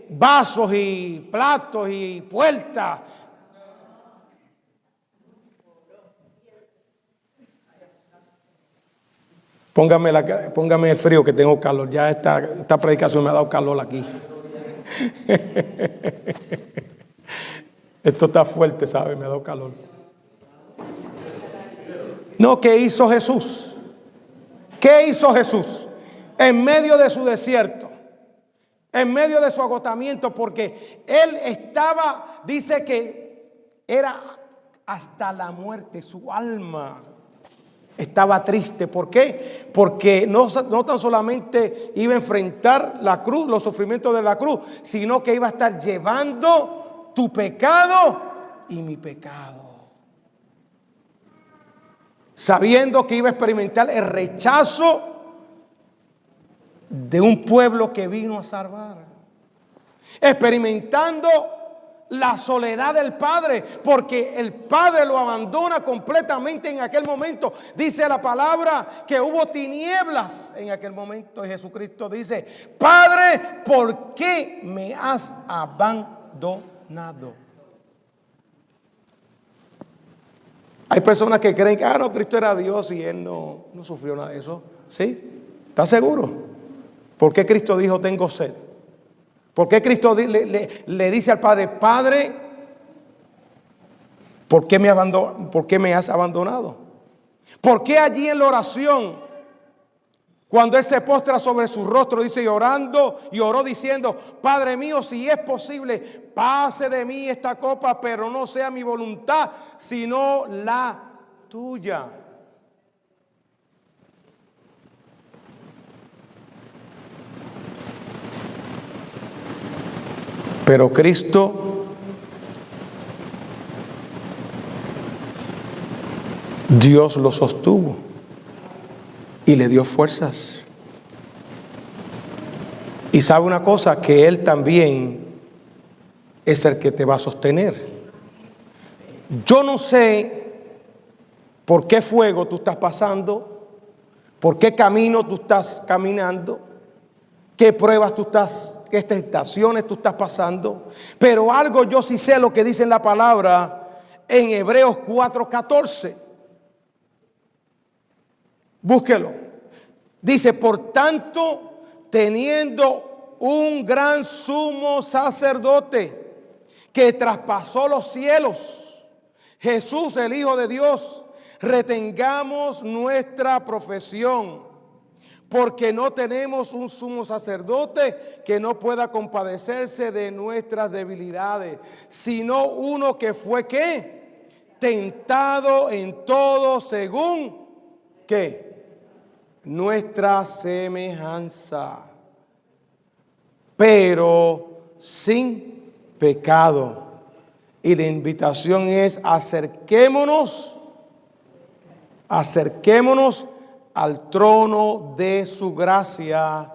vasos y platos y puertas? Póngame el frío, que tengo calor. Ya esta predicación me ha dado calor aquí. Esto está fuerte, ¿sabe? Me ha dado calor. No, ¿qué hizo Jesús? ¿Qué hizo Jesús? En medio de su desierto, en medio de su agotamiento, porque él estaba, dice que era hasta la muerte, su alma estaba triste. ¿Por qué? Porque no tan solamente iba a enfrentar la cruz, los sufrimientos de la cruz, sino que iba a estar llevando tu pecado y mi pecado. Sabiendo que iba a experimentar el rechazo de un pueblo que vino a salvar. Experimentando la soledad del Padre, porque el Padre lo abandona completamente en aquel momento. Dice la palabra que hubo tinieblas en aquel momento, y Jesucristo dice: Padre, ¿por qué me has abandonado? Hay personas que creen que no, Cristo era Dios y Él no sufrió nada de eso. ¿Sí? ¿Estás seguro? ¿Por qué Cristo dijo tengo sed? ¿Por qué Cristo le dice al Padre: Padre, ¿por qué me has abandonado? ¿Por qué allí en la oración, cuando Él se postra sobre su rostro, dice, y oró diciendo: Padre mío, si es posible, pase de mí esta copa, pero no sea mi voluntad, sino la tuya? Pero Cristo, Dios lo sostuvo y le dio fuerzas. Y sabe una cosa, que Él también es el que te va a sostener. Yo no sé por qué fuego tú estás pasando, por qué camino tú estás caminando, qué pruebas qué tentaciones tú estás pasando, pero algo yo sí sé, lo que dice en la palabra en Hebreos 4:14. Búsquelo. Dice: por tanto, teniendo un gran sumo sacerdote que traspasó los cielos, Jesús, el Hijo de Dios, retengamos nuestra profesión, porque no tenemos un sumo sacerdote que no pueda compadecerse de nuestras debilidades, sino uno que fue ¿qué? Tentado en todo según ¿qué? Nuestra semejanza, pero sin pecado. Y la invitación es: acerquémonos al trono de su gracia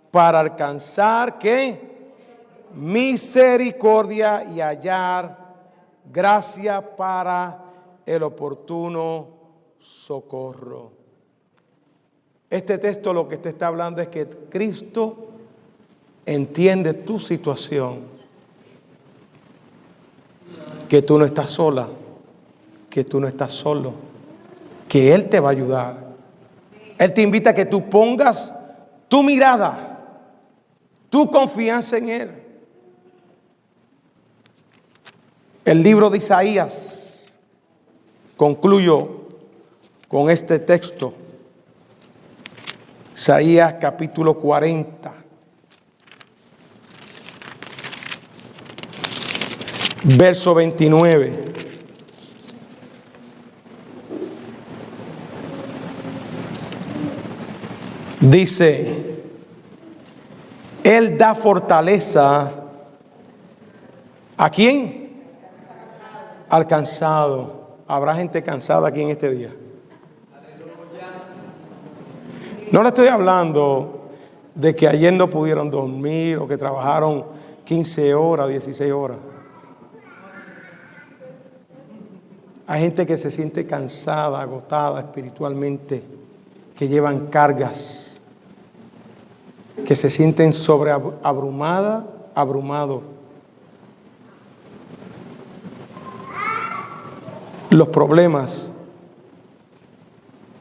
para alcanzar ¿qué? Misericordia y hallar gracia para el oportuno socorro. Este texto lo que te está hablando es que Cristo entiende tu situación, que tú no estás sola, que tú no estás solo, que Él te va a ayudar. Él te invita a que tú pongas tu mirada, tu confianza en Él. El libro de Isaías, concluyo con este texto. Isaías capítulo 40. Verso 29. Dice: Él da fortaleza ¿a quién? Al cansado. ¿Habrá gente cansada aquí en este día? No le estoy hablando de que ayer no pudieron dormir o que trabajaron 15 horas, 16 horas. Hay gente que se siente cansada, agotada espiritualmente, que llevan cargas, que se sienten abrumados. Los problemas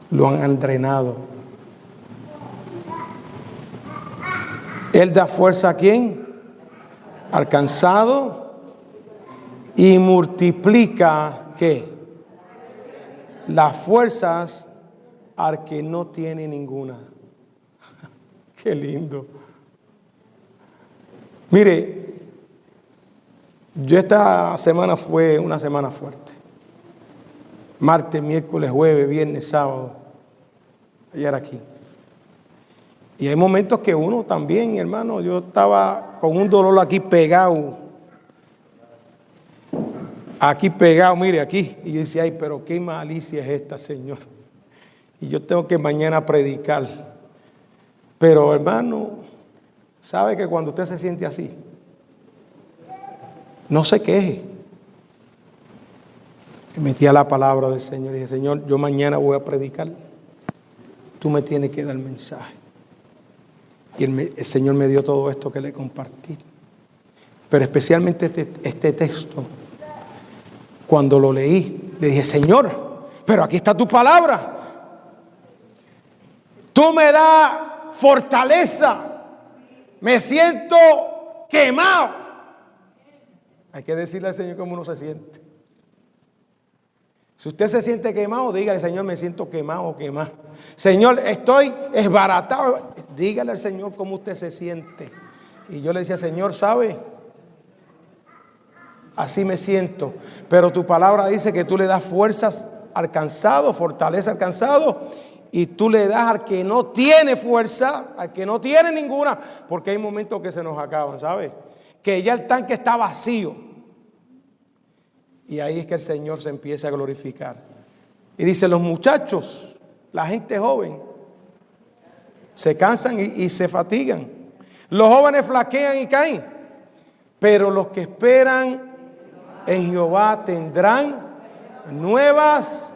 lo han drenado. Él da fuerza ¿a quién? Al cansado, y multiplica ¿qué? Las fuerzas al que no tiene ninguna. Qué lindo. Mire, esta semana fue una semana fuerte. Martes, miércoles, jueves, viernes, sábado. Ayer aquí. Y hay momentos que uno también, hermano, yo estaba con un dolor aquí pegado. Aquí pegado, mire, aquí. Y yo decía: ay, pero qué malicia es esta, Señor. Y yo tengo que mañana predicar. Pero, hermano, ¿sabe que cuando usted se siente así, no se queje? Me metí a la palabra del Señor y dije: Señor, yo mañana voy a predicar. Tú me tienes que dar el mensaje. Y el Señor me dio todo esto que le compartí. Pero especialmente este texto, cuando lo leí, le dije: Señor, pero aquí está tu palabra. Tú me das fortaleza. Me siento quemado. Hay que decirle al Señor cómo uno se siente. Si usted se siente quemado, dígale: Señor, me siento quemado o quemado. Señor, estoy esbaratado. Dígale al Señor cómo usted se siente. Y yo le decía: Señor, ¿sabe? Así me siento. Pero tu palabra dice que tú le das fuerzas al cansado, fortaleza al cansado, y tú le das al que no tiene fuerza, al que no tiene ninguna, porque hay momentos que se nos acaban, ¿sabe? Que ya el tanque está vacío. Y ahí es que el Señor se empieza a glorificar. Y dice: los muchachos, la gente joven, se cansan y se fatigan. Los jóvenes flaquean y caen. Pero los que esperan en Jehová tendrán nuevas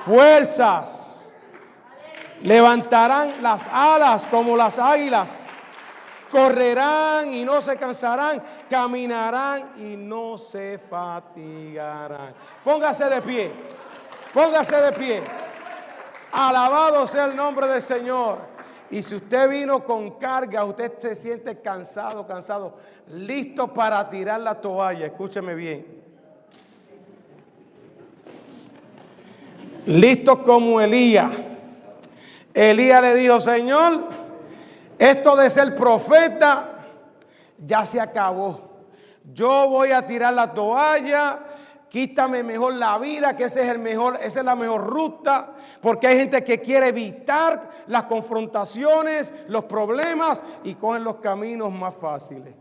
fuerzas. Levantarán las alas como las águilas. Correrán y no se cansarán, caminarán y no se fatigarán. Póngase de pie, póngase de pie. Alabado sea el nombre del Señor. Y si usted vino con carga, usted se siente cansado, listo para tirar la toalla, escúcheme bien. Listo como Elías. Elías le dijo: Señor, esto de ser profeta ya se acabó. Yo voy a tirar la toalla. Quítame mejor la vida, que esa es la mejor ruta, porque hay gente que quiere evitar las confrontaciones, los problemas, y cogen los caminos más fáciles.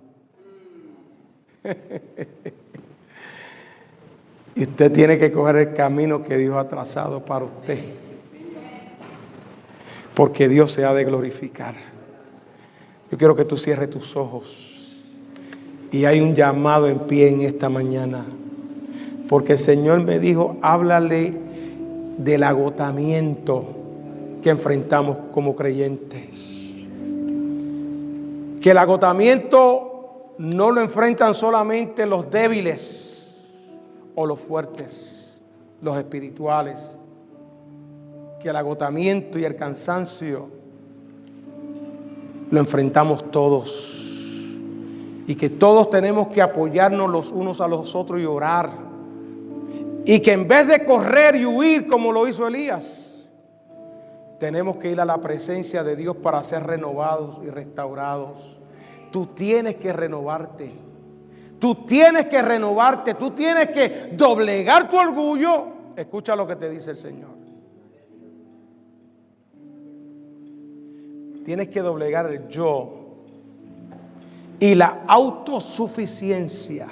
Y usted tiene que coger el camino que Dios ha trazado para usted, porque Dios se ha de glorificar. Yo quiero que tú cierres tus ojos, y hay un llamado en pie en esta mañana. Porque el Señor me dijo: háblale del agotamiento que enfrentamos como creyentes. Que el agotamiento no lo enfrentan solamente los débiles o los fuertes, los espirituales. Que el agotamiento y el cansancio lo enfrentamos todos. Y que todos tenemos que apoyarnos los unos a los otros y orar. Y que en vez de correr y huir como lo hizo Elías, tenemos que ir a la presencia de Dios para ser renovados y restaurados. Tú tienes que renovarte. Tú tienes que renovarte. Tú tienes que doblegar tu orgullo. Escucha lo que te dice el Señor. Tienes que doblegar el yo y la autosuficiencia.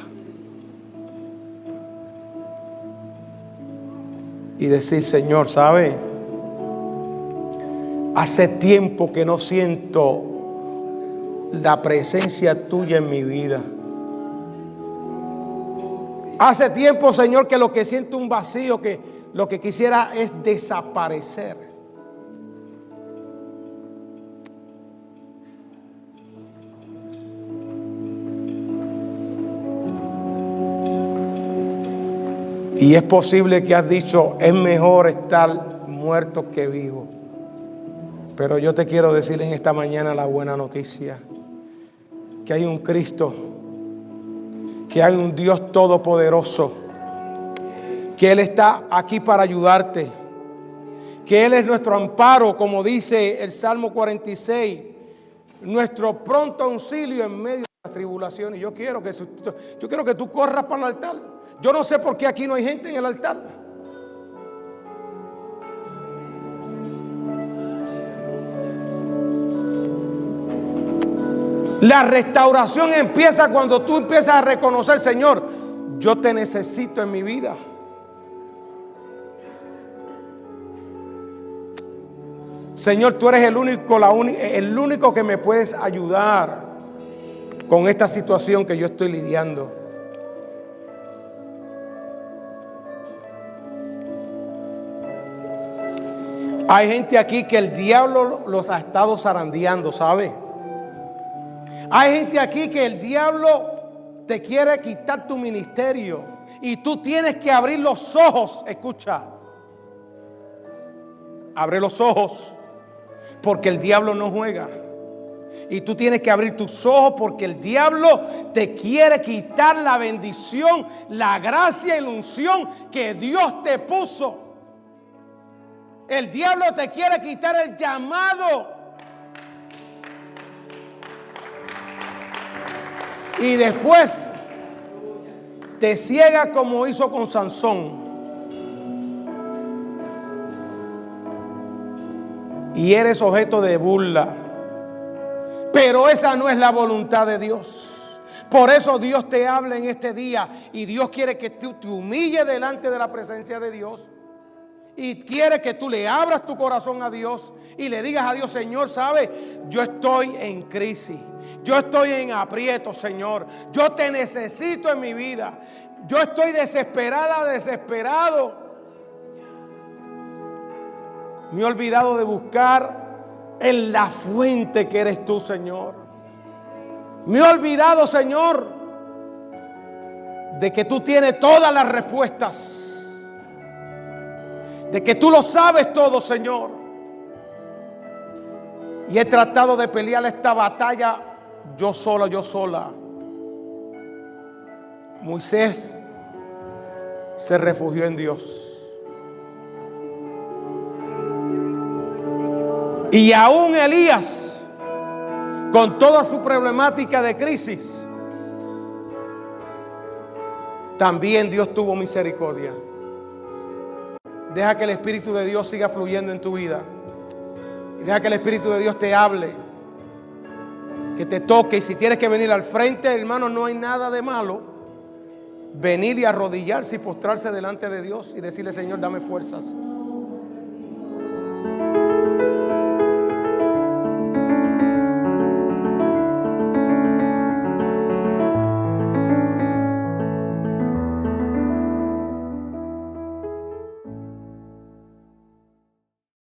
Y decir: Señor, ¿sabe? Hace tiempo que no siento la presencia tuya en mi vida. Hace tiempo, Señor, que lo que siento un vacío, que lo que quisiera es desaparecer. Y es posible que has dicho: es mejor estar muerto que vivo. Pero yo te quiero decir en esta mañana la buena noticia: que hay un Cristo, que hay un Dios todopoderoso, que Él está aquí para ayudarte, que Él es nuestro amparo, como dice el Salmo 46, nuestro pronto auxilio en medio de la tribulación. Y yo quiero que tú corras para el altar. Yo no sé por qué aquí no hay gente en el altar. La restauración empieza cuando tú empiezas a reconocer: Señor, yo te necesito en mi vida. Señor, tú eres el único que me puedes ayudar con esta situación que yo estoy lidiando. Hay gente aquí que el diablo los ha estado zarandeando, ¿sabe? Hay gente aquí que el diablo te quiere quitar tu ministerio y tú tienes que abrir los ojos. Escucha, abre los ojos, porque el diablo no juega. Y tú tienes que abrir tus ojos, porque el diablo te quiere quitar la bendición, la gracia y la unción que Dios te puso. El diablo te quiere quitar el llamado. Y después te ciega como hizo con Sansón. Y eres objeto de burla. Pero esa no es la voluntad de Dios. Por eso Dios te habla en este día. Y Dios quiere que tú te humilles delante de la presencia de Dios. Y quiere que tú le abras tu corazón a Dios y le digas a Dios: Señor, ¿sabe? Yo estoy en crisis. Yo estoy en aprieto, Señor. Yo te necesito en mi vida. Yo estoy desesperado. Me he olvidado de buscar en la fuente que eres tú, Señor. Me he olvidado, Señor, de que tú tienes todas las respuestas. De que tú lo sabes todo, Señor. Y he tratado de pelear esta batalla yo sola. Moisés se refugió en Dios. Y aún Elías, con toda su problemática de crisis, también Dios tuvo misericordia. Deja que el Espíritu de Dios siga fluyendo en tu vida. Y deja que el Espíritu de Dios te hable, que te toque. Y si tienes que venir al frente, hermano, no hay nada de malo venir y arrodillarse y postrarse delante de Dios y decirle: Señor, dame fuerzas.